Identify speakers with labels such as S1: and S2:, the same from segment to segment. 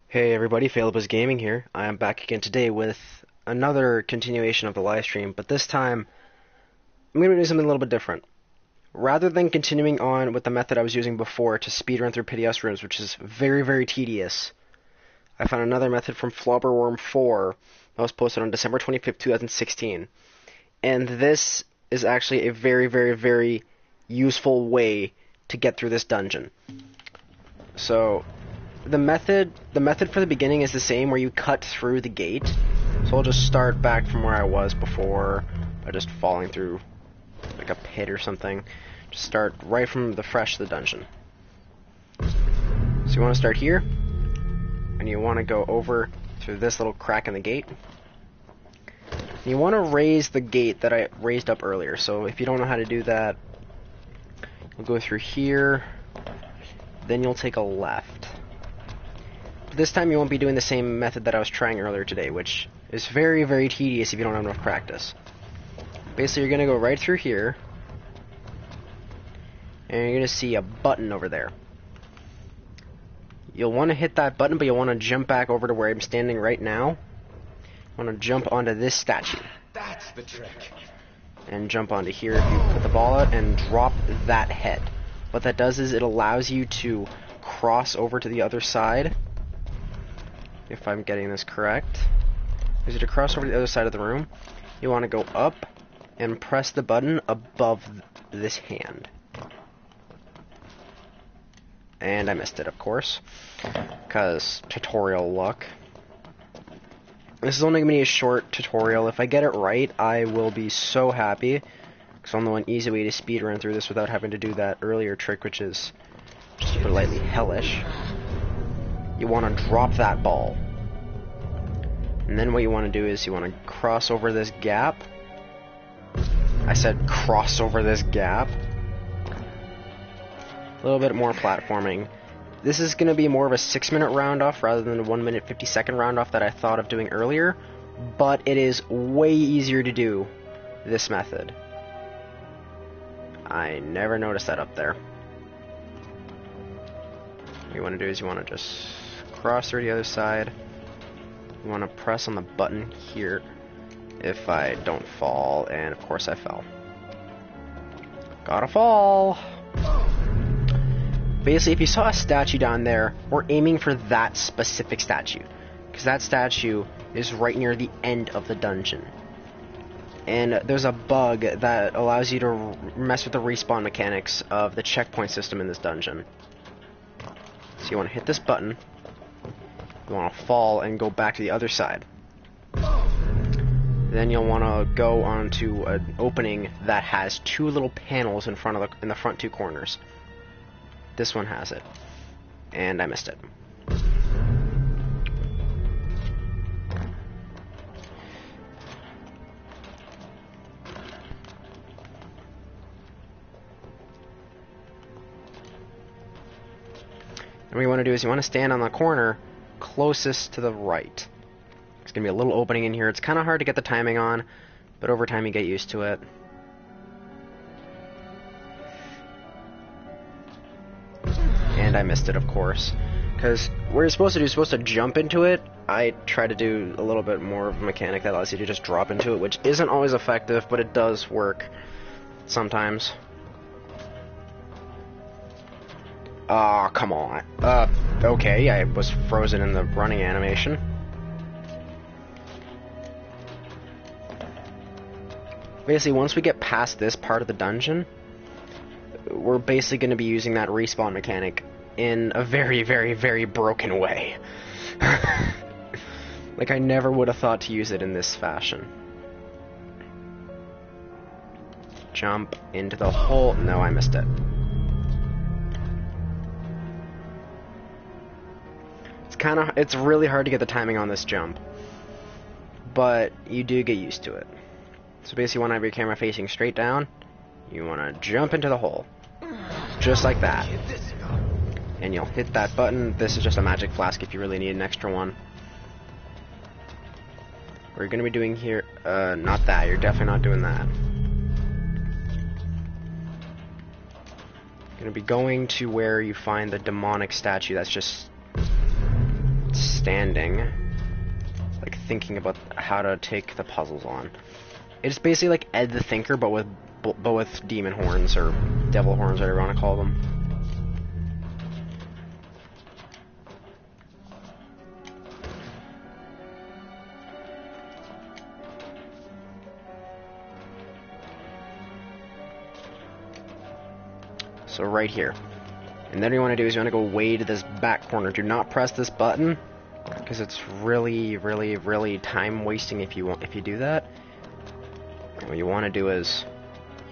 S1: Hey everybody, Failabus Gaming here. I am back again today with another continuation of the live stream, but this time I'm going to do something a little bit different. Rather than continuing on with the method I was using before to speedrun through Piteous Rooms, which is very, very tedious, I found another method from Flubberworm 4 that was posted on December 25th, 2016. And this is actually a very, very, very useful way to get through this dungeon. So the method for the beginning is the same, where you cut through the gate. So I'll just start back from where I was before by just falling through like a pit or something. Just start right from the fresh of the dungeon. So you want to start here, and you want to go over through this little crack in the gate. You want to raise the gate that I raised up earlier. So if you don't know how to do that, you'll go through here, then you'll take a left. This time you won't be doing the same method that I was trying earlier today, which is very, very tedious if you don't have enough practice. Basically, you're going to go right through here, and you're going to see a button over there. You'll want to hit that button, but you'll want to jump back over to where I'm standing right now. You want to jump onto this statue.
S2: That's the trick.
S1: And jump onto here if you put the ball out, and drop that head. What that does is it allows you to cross over to the other side. If I'm getting this correct, is to cross over to the other side of the room. You want to go up and press the button above this hand. And I missed it, of course, because tutorial luck. This is only going to be a short tutorial. If I get it right, I will be so happy, because I'll know an easy way to speedrun through this without having to do that earlier trick, which is just to put it lightly hellish. You want to drop that ball. And then what you want to do is you want to cross over this gap. I said cross over this gap. A little bit more platforming. This is going to be more of a 6-minute round off rather than a 1-minute 50-second round off that I thought of doing earlier. But it is way easier to do this method. I never noticed that up there. What you want to do is you want to just cross through the other side. You want to press on the button here if I don't fall, and of course I fell. Gotta fall! Basically, if you saw a statue down there, we're aiming for that specific statue, because that statue is right near the end of the dungeon. And there's a bug that allows you to mess with the respawn mechanics of the checkpoint system in this dungeon. So you want to hit this button, you want to fall and go back to the other side. Then you'll want to go onto an opening that has two little panels in the front two corners. This one has it, and I missed it. And what you want to do is you want to stand on the corner closest to the right. There's going to be a little opening in here. It's kind of hard to get the timing on, but over time you get used to it. And I missed it, of course. Because what you're supposed to do is supposed to jump into it. I try to do a little bit more of a mechanic that allows you to just drop into it, which isn't always effective, but it does work sometimes. Ah, come on. Okay, I was frozen in the running animation. Basically, once we get past this part of the dungeon, we're basically going to be using that respawn mechanic in a very, very, very broken way. Like, I never would have thought to use it in this fashion. Jump into the hole. No, I missed it. It's really hard to get the timing on this jump, but you do get used to it. So basically, you want to have your camera facing straight down. You want to jump into the hole, just like that, and you'll hit that button. This is just a magic flask if you really need an extra one. What you're going to be doing here, not that. You're definitely not doing that. You're going to be going to where you find the demonic statue that's just understanding, like thinking about how to take the puzzles on. It's basically like Ed the Thinker, but with demon horns or devil horns, whatever you want to call them. So right here. And then what you want to do is you want to go way to this back corner. Do not press this button, because it's really time wasting if you do that. And what you want to do is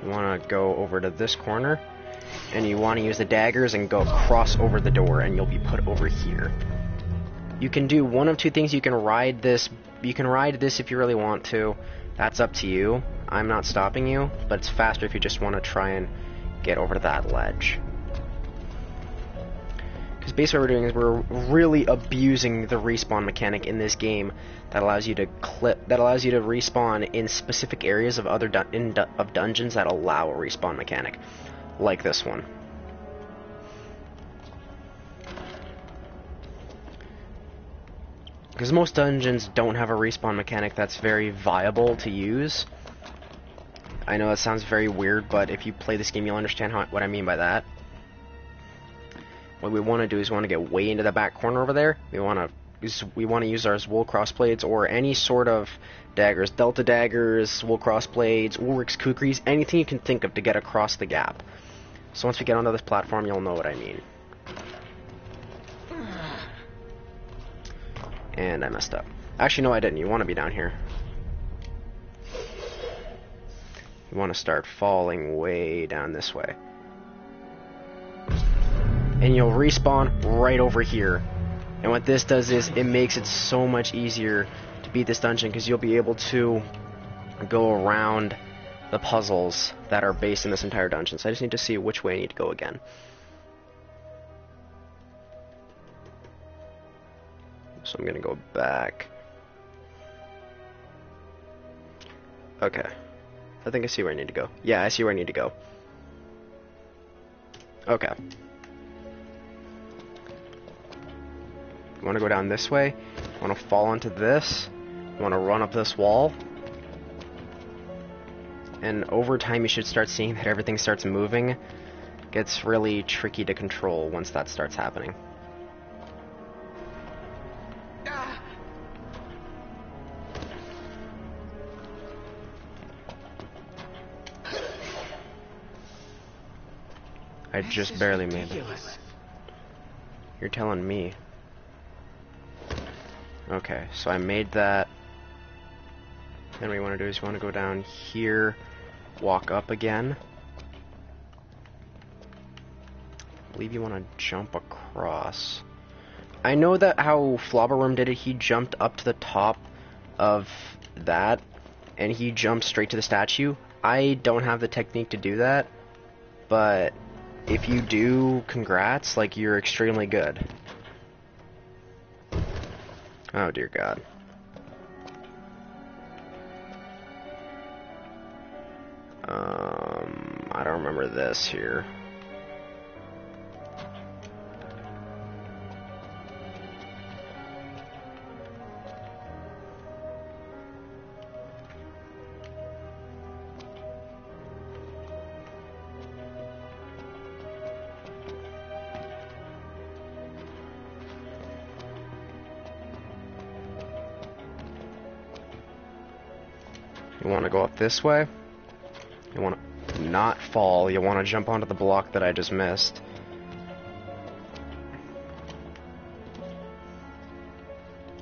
S1: you want to go over to this corner, and you want to use the daggers and go cross over the door, and you'll be put over here. You can do one of two things. You can ride this. You can ride this if you really want to. That's up to you. I'm not stopping you, but it's faster if you just want to try and get over to that ledge. Because basically what we're doing is we're really abusing the respawn mechanic in this game that allows you to respawn in specific areas of other dungeons that allow a respawn mechanic, like this one. Because most dungeons don't have a respawn mechanic that's very viable to use. I know that sounds very weird, but if you play this game, you'll understand what I mean by that. What we want to do is we want to get way into the back corner over there. We want to use our wool crossblades or any sort of daggers, delta daggers, wool crossblades, Ulrich's kukris, anything you can think of to get across the gap. So once we get onto this platform, you'll know what I mean. And I messed up. Actually, no, I didn't. You want to be down here. You want to start falling way down this way. And you'll respawn right over here. And what this does is it makes it so much easier to beat this dungeon, because you'll be able to go around the puzzles that are based in this entire dungeon. So I just need to see which way I need to go again. So I'm going to go back. Okay. I think I see where I need to go. Yeah, I see where I need to go. Okay. You want to go down this way. You want to fall onto this. You want to run up this wall. And over time you should start seeing that everything starts moving. It gets really tricky to control once that starts happening. I just barely made it. You're telling me. Okay, so I made that. Then what you want to do is you want to go down here, walk up again. I believe you want to jump across. I know that how Flobberworm did it, he jumped up to the top of that, and he jumped straight to the statue. I don't have the technique to do that, but if you do, congrats, like, you're extremely good. Oh dear God. I don't remember this here. You want to go up this way. You want to not fall. You want to jump onto the block that I just missed.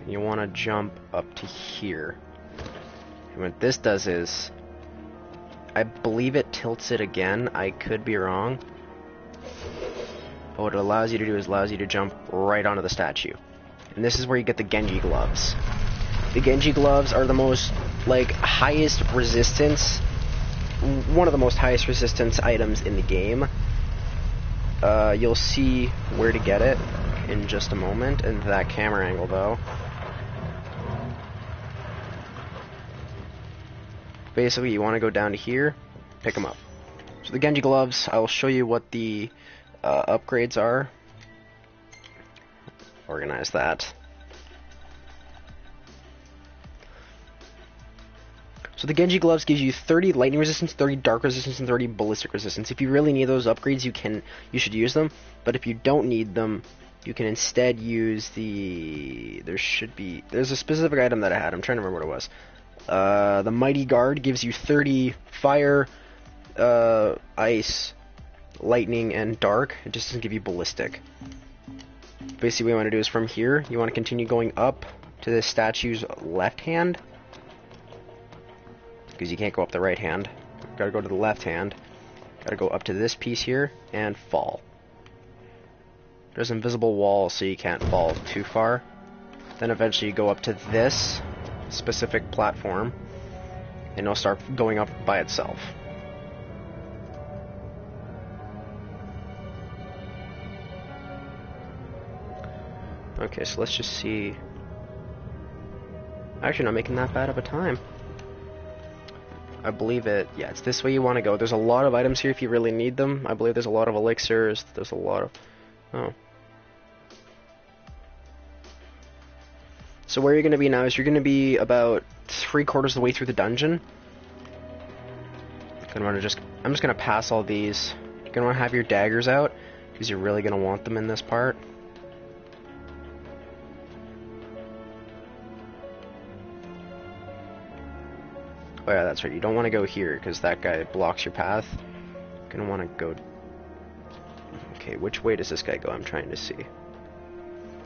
S1: You want to jump up to here. And what this does is, I believe it tilts it again. I could be wrong. But what it allows you to do is allows you to jump right onto the statue. And this is where you get the Genji gloves. The Genji gloves are the most, like, highest resistance, one of the most highest resistance items in the game. You'll see where to get it in just a moment, and that camera angle, though. Basically, you want to go down to here, pick them up. So the Genji gloves, I will show you what the upgrades are. Organize that. So the Genji gloves gives you 30 lightning resistance, 30 dark resistance, and 30 ballistic resistance. If you really need those upgrades, you should use them. But if you don't need them, you can instead use the... There's a specific item that I had. I'm trying to remember what it was. The Mighty Guard gives you 30 fire, ice, lightning, and dark. It just doesn't give you ballistic. Basically what you want to do is from here, you want to continue going up to the statue's left hand. Because you can't go up the right hand. Gotta go to the left hand. Gotta go up to this piece here and fall. There's an invisible wall so you can't fall too far. Then eventually you go up to this specific platform and it'll start going up by itself. Okay, so let's just see. Actually, not making that bad of a time. I believe it. Yeah, it's this way you want to go. There's a lot of items here if you really need them. I believe there's a lot of elixirs. There's a lot of... Oh. So where you're going to be now is you're going to be about 3/4 of the way through the dungeon. I'm just going to pass all these. You're going to want to have your daggers out because you're really going to want them in this part. Oh yeah, that's right. You don't want to go here because that guy blocks your path. You're gonna want to go... Okay, which way does this guy go? I'm trying to see.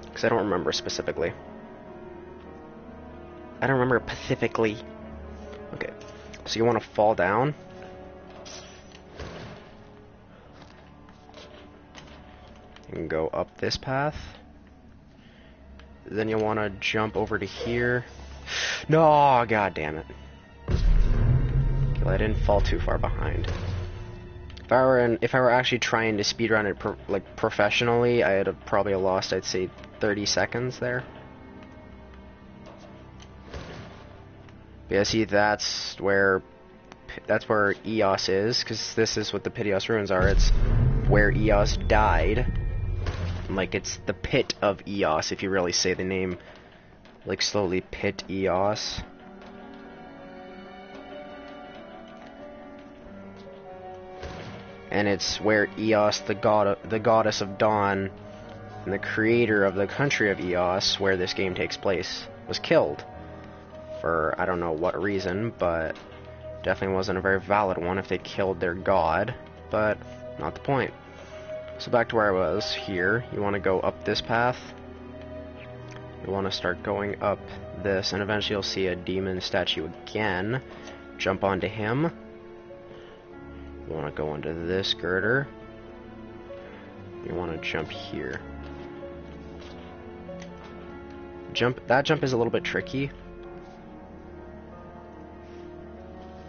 S1: Because I don't remember specifically. I don't remember specifically. Okay, so you want to fall down. You can go up this path. Then you'll want to jump over to here. No, god damn it. I didn't fall too far behind. If I were actually trying to speedrun it professionally, I would have probably lost, I'd say, 30 seconds there. But yeah, see, that's where Eos is, because this is what the Piteos ruins are. It's where Eos died. Like, it's the pit of Eos, if you really say the name, like, slowly, Pit Eos. And it's where Eos, the goddess of dawn, and the creator of the country of Eos, where this game takes place, was killed. For I don't know what reason, but definitely wasn't a very valid one if they killed their god, but not the point. So back to where I was here, you want to go up this path. You want to start going up this, and eventually you'll see a demon statue again. Jump onto him. You want to go into this girder. You want to jump here. That jump is a little bit tricky.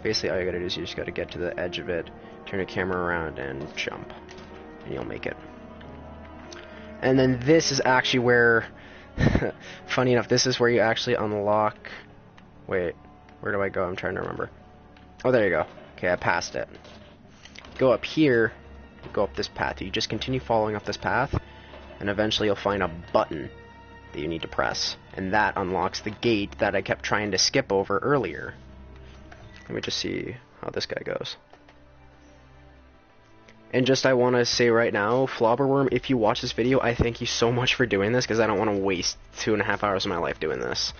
S1: Basically, all you gotta do is you just gotta get to the edge of it, turn your camera around, and jump. And you'll make it. And then this is actually where, funny enough, this is where you actually unlock... Wait, where do I go? I'm trying to remember. Oh, there you go. Okay, I passed it. Go up here, go up this path. You just continue following up this path, and eventually you'll find a button that you need to press. And that unlocks the gate that I kept trying to skip over earlier. Let me just see how this guy goes. And just I want to say right now, Flobberworm, if you watch this video, I thank you so much for doing this, because I don't want to waste 2.5 hours of my life doing this.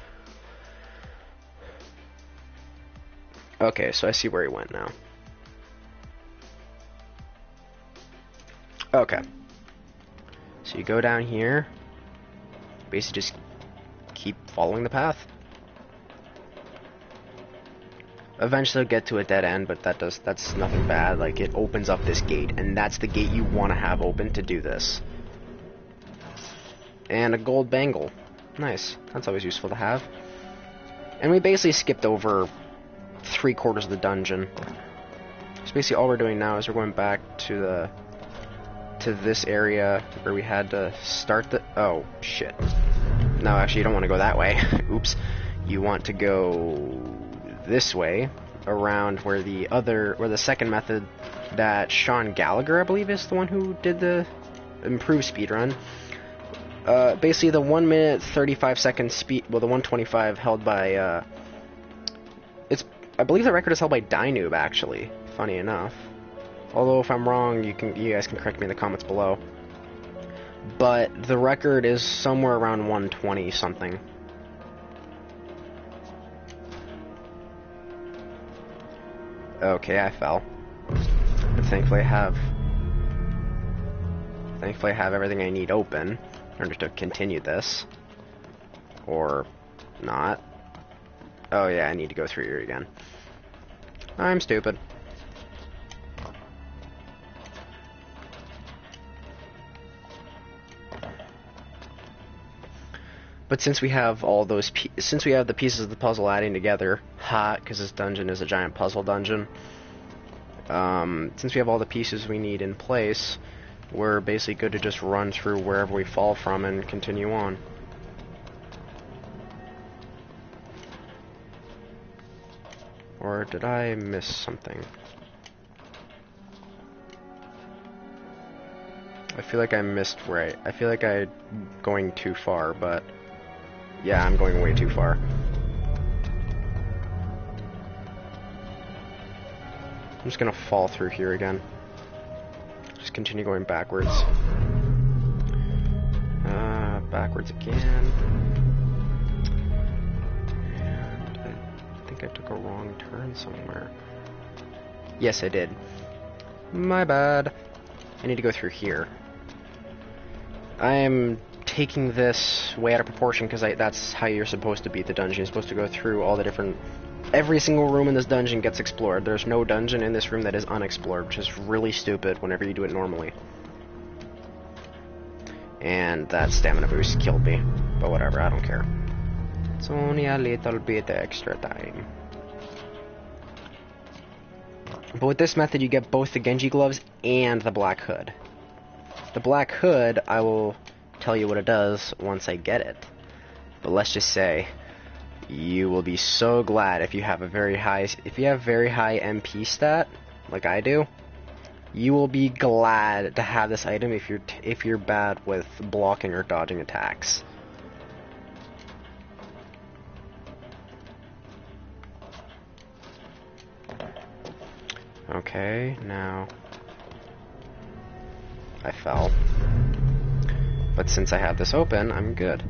S1: Okay, so I see where he went now. Okay. So you go down here. Basically just keep following the path. Eventually you'll get to a dead end, but that's nothing bad. Like, it opens up this gate, and that's the gate you want to have open to do this. And a gold bangle. Nice. That's always useful to have. And we basically skipped over 3/4 of the dungeon. So basically all we're doing now is we're going back to this area where we had to start the... Oh, shit. No, actually, you don't want to go that way. Oops. You want to go this way, around where the second method that Sean Gallagher, I believe, is the one who did the improved speedrun. Basically, the 1 minute 35 second speed, well, the 1:25 held by, I believe the record is held by Dynoob, actually. Funny enough. Although if I'm wrong, you guys can correct me in the comments below. But the record is somewhere around 120 something. Okay, I fell. But thankfully I have everything I need open in order to continue this. Or not. Oh yeah, I need to go through here again. I'm stupid. But since we have all those, since we have the pieces of the puzzle adding together, because this dungeon is a giant puzzle dungeon. Since we have all the pieces we need in place, we're basically good to just run through wherever we fall from and continue on. Or did I miss something? I feel like I missed where I feel like I'm going too far, but yeah, I'm going way too far. I'm just gonna fall through here again. Just continue going backwards. Backwards again. And I think I took a wrong turn somewhere. Yes, I did. My bad. I need to go through here. I am taking this way out of proportion because that's how you're supposed to beat the dungeon. You're supposed to go through all the different... Every single room in this dungeon gets explored. There's no dungeon in this room that is unexplored, which is really stupid whenever you do it normally. And that stamina boost killed me. But whatever, I don't care. It's only a little bit extra time. But with this method, you get both the Genji gloves and the Black Hood. The Black Hood, I will tell you what it does once I get it. But let's just say, you will be so glad if you have very high MP stat, like I do. You will be glad to have this item if you're bad with blocking or dodging attacks. Okay, now I fell. But since I have this open, I'm good.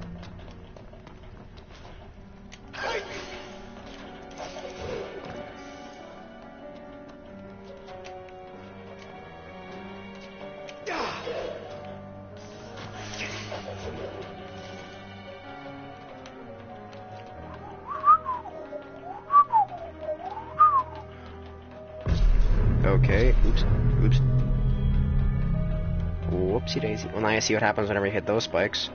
S1: Okay, oops. Whoopsie daisy. Well, now I see what happens whenever you hit those spikes.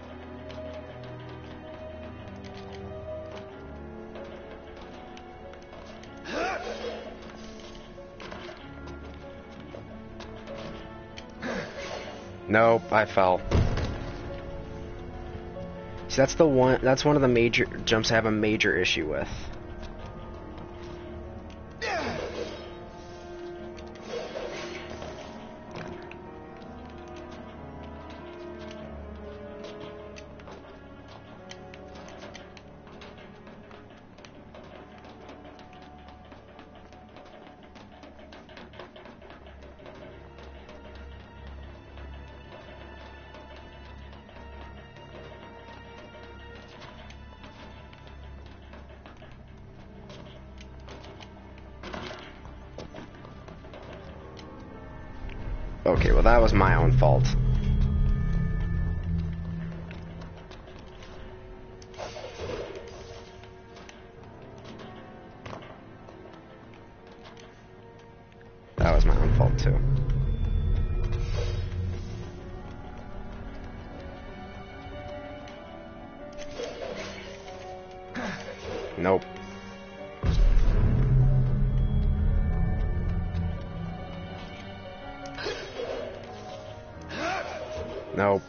S1: Nope, I fell. See, that's one of the major jumps I have a major issue with. Okay, well that was my own fault. That was my own fault too. Nope. Nope.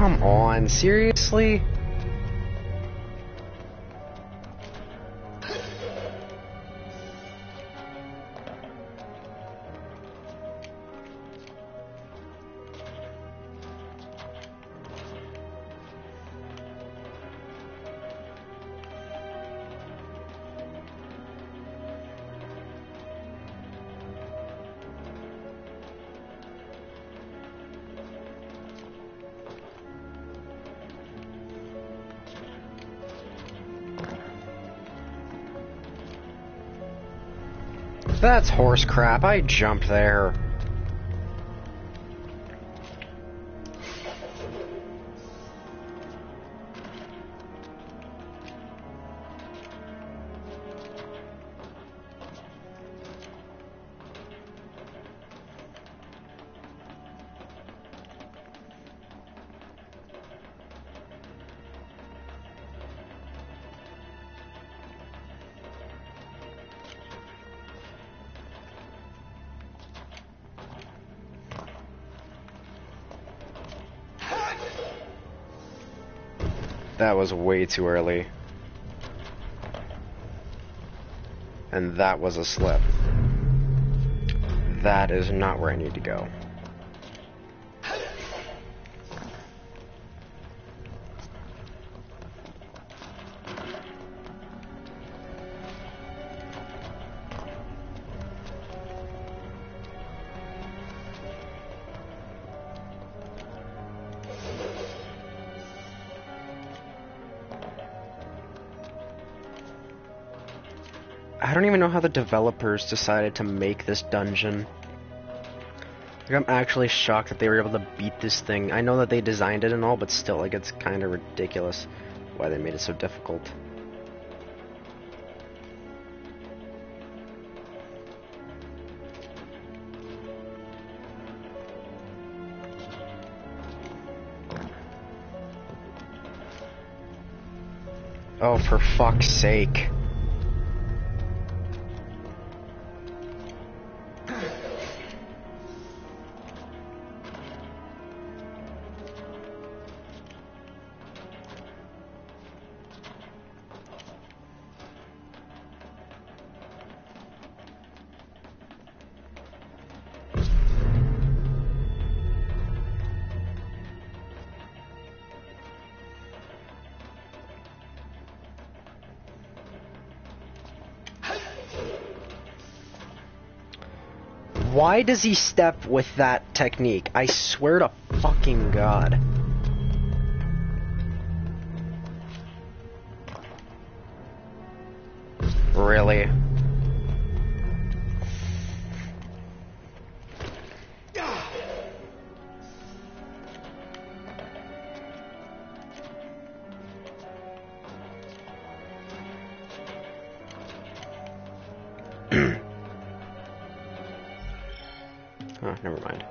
S1: Come on, seriously? That's horse crap. I jumped there. That was way too early. And that was a slip. That is not where I need to go. I don't even know how the developers decided to make this dungeon. Like, I'm actually shocked that they were able to beat this thing. I know that they designed it and all, but still, like, it's kind of ridiculous why they made it so difficult. Oh, for fuck's sake. Why does he step with that technique? I swear to fucking God. Really? Oh, never mind.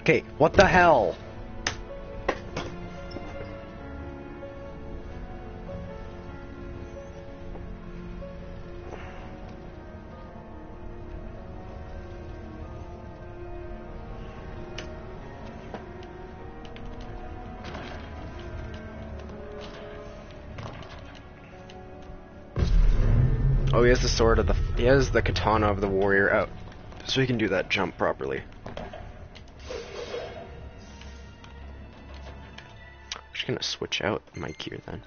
S1: Okay, what the hell? Oh, he has the sword of the... He has the katana of the warrior out, so he can do that jump properly. I'm just gonna switch out my gear then.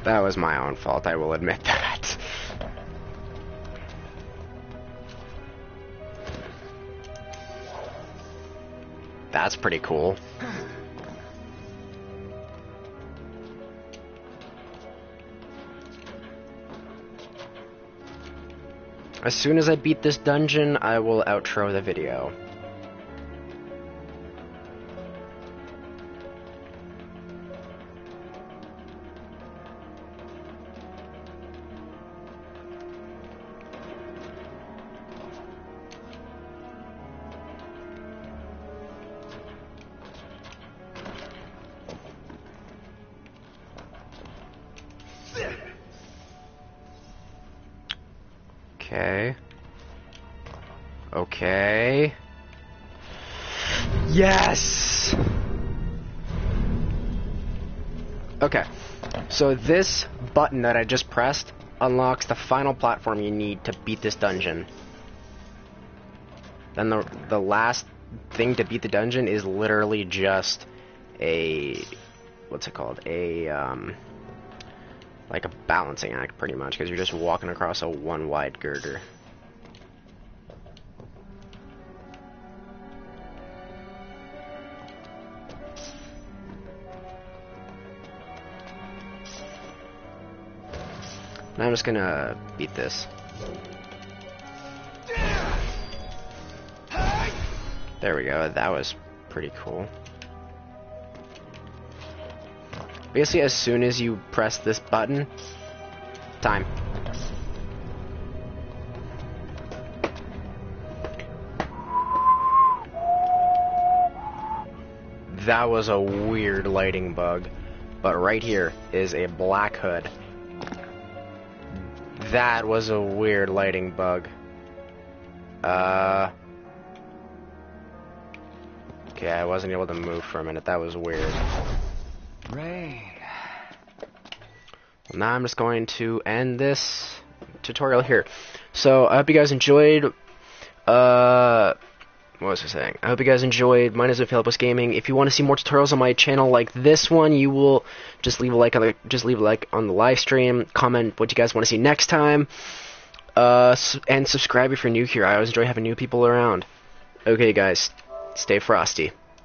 S1: That was my own fault, I will admit that. That's pretty cool. As soon as I beat this dungeon, I will outro the video. Okay. Okay. Yes! Okay. So this button that I just pressed unlocks the final platform you need to beat this dungeon. Then the last thing to beat the dungeon is literally just a... what's it called? Like a balancing act, pretty much, because you're just walking across a one-wide girder. And I'm just gonna beat this. There we go, that was pretty cool. Basically, as soon as you press this button, time. That was a weird lighting bug, but right here is a black hood. That was a weird lighting bug. Okay, I wasn't able to move for a minute. That was weird.
S2: Right.
S1: Well, now I'm just going to end this tutorial here. So I hope you guys enjoyed. What was I saying? I hope you guys enjoyed. My name is Philipus Gaming. If you want to see more tutorials on my channel like this one, you will just leave a like on the live stream. Comment what you guys want to see next time. And subscribe if you're new here. I always enjoy having new people around. Okay, guys, stay frosty.